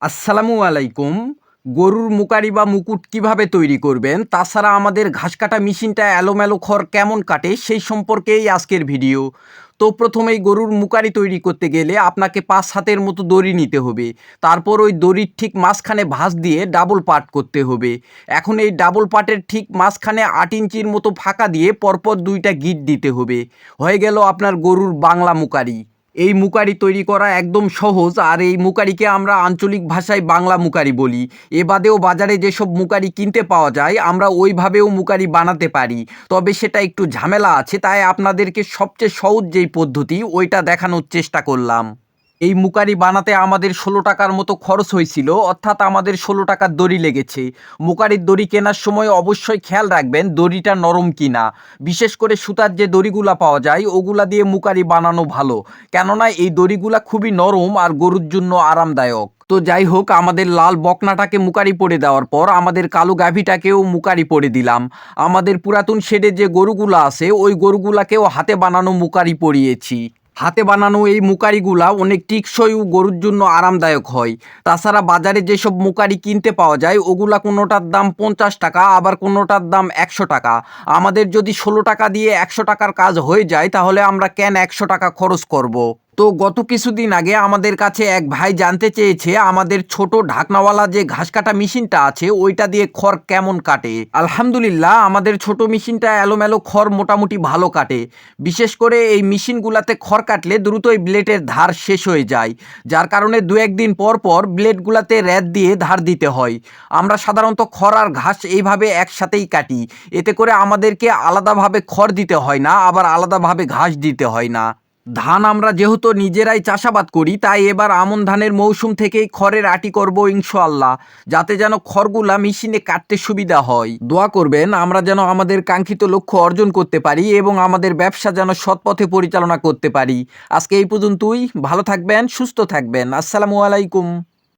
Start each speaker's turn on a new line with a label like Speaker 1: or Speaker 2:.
Speaker 1: আসসালামু আলাইকুম। গরুর মুকারি বা মুকুট কিভাবে তৈরি করবেন, তাছাড়া আমাদের ঘাস কাটা মেশিনটা এলোমেলো খড় কেমন কাটে সেই সম্পর্কেই আজকের ভিডিও। তো প্রথমেই গরুর মুকারি তৈরি করতে গেলে আপনাকে ৫ হাতের মতো দড়ি নিতে হবে। তারপর ওই দড়ির ঠিক মাঝখানে ভাঁজ দিয়ে ডাবল পার্ট করতে হবে। এখন এই ডাবল পার্টের ঠিক মাঝখানে ৮ ইঞ্চির মতো ফাঁকা দিয়ে পরপর ২টা গিঁট দিতে হবে। হয়ে গেল আপনার গরুর বাংলা মুকারি। এই মুকারি তৈরি করা একদম সহজ, আর এই মুকারিকে আমরা আঞ্চলিক ভাষায় বাংলা মুকারি বলি। এ বাদেও বাজারে যেসব মুকারি কিনতে পাওয়া যায় আমরা ওইভাবেও মুকারি বানাতে পারি, তবে সেটা একটু ঝামেলা আছে, তাই আপনাদেরকে সবচেয়ে সহজ যেই পদ্ধতি ওইটা দেখানোর চেষ্টা করলাম। এই মুকারি বানাতে আমাদের ১৬ টাকার মতো খরচ হয়েছিল, অর্থাৎ আমাদের ১৬ টাকার দড়ি লেগেছে। মুকারির দড়ি কেনার সময় অবশ্যই খেয়াল রাখবেন দড়িটা নরম কিনা। বিশেষ করে সুতার যে দড়িগুলা পাওয়া যায় ওগুলা দিয়ে মুকারি বানানো ভালো, কেননা এই দড়িগুলা খুবই নরম আর গরুর জন্য আরামদায়ক। তো যাই হোক, আমাদের লাল বকনাটাকে মুকারি পরে দেওয়ার পর আমাদের কালো গাভীটাকেও মুকারি পরে দিলাম। আমাদের পুরাতন শেডে যে গরুগুলো আছে ওই গরুগুলাকেও হাতে বানানো মুকারি পরিয়েছি। হাতে বানানো এই মুকারিগুলা অনেক টিকসই ও গরুর জন্য আরামদায়ক হয়। তাছাড়া বাজারে যেসব মুকারি কিনতে পাওয়া যায় ওগুলা কোনোটার দাম ৫০ টাকা, আবার কোনোটার দাম ১০০ টাকা। আমাদের যদি ১৬ টাকা দিয়ে ১০০ টাকার কাজ হয়ে যায় তাহলে আমরা কেন ১০০ টাকা খরচ করব। তো গত কিছুদিন আগে আমাদের কাছে এক ভাই জানতে চেয়েছে আমাদের ছোট ঢাকনাওয়ালা যে ঘাস কাটা মেশিনটা আছে ওইটা দিয়ে খড় কেমন কাটে। আলহামদুলিল্লাহ, আমাদের ছোট মেশিনটা এলোমেলো খড় মোটামুটি ভালো কাটে। বিশেষ করে এই মেশিনগুলাতে খড় কাটলে দ্রুতই ব্লেডের ধার শেষ হয়ে যায়, যার কারণে দু একদিন পর পর ব্লেডগুলাতে র্যাত দিয়ে ধার দিতে হয়। আমরা সাধারণত খড় আর ঘাস এইভাবে একসাথেই কাটি, এতে করে আমাদেরকে আলাদাভাবে খড় দিতে হয় না, আবার আলাদাভাবে ঘাস দিতে হয় না। ধান আমরা যেহেতু নিজেরাই চাষাবাদ করি তাই এবার আমন ধানের মৌসুম থেকেই খড়ের আটি করব ইনশাআল্লাহ, যাতে যেন খড়গুলা মেশিনে কাটতে সুবিধা হয়। দোয়া করবেন আমরা যেন আমাদের কাঙ্ক্ষিত লক্ষ্য অর্জন করতে পারি এবং আমাদের ব্যবসা যেন সৎ পথে পরিচালনা করতে পারি। আজকে এই পর্যন্তই। ভালো থাকবেন, সুস্থ থাকবেন। আসসালামু আলাইকুম।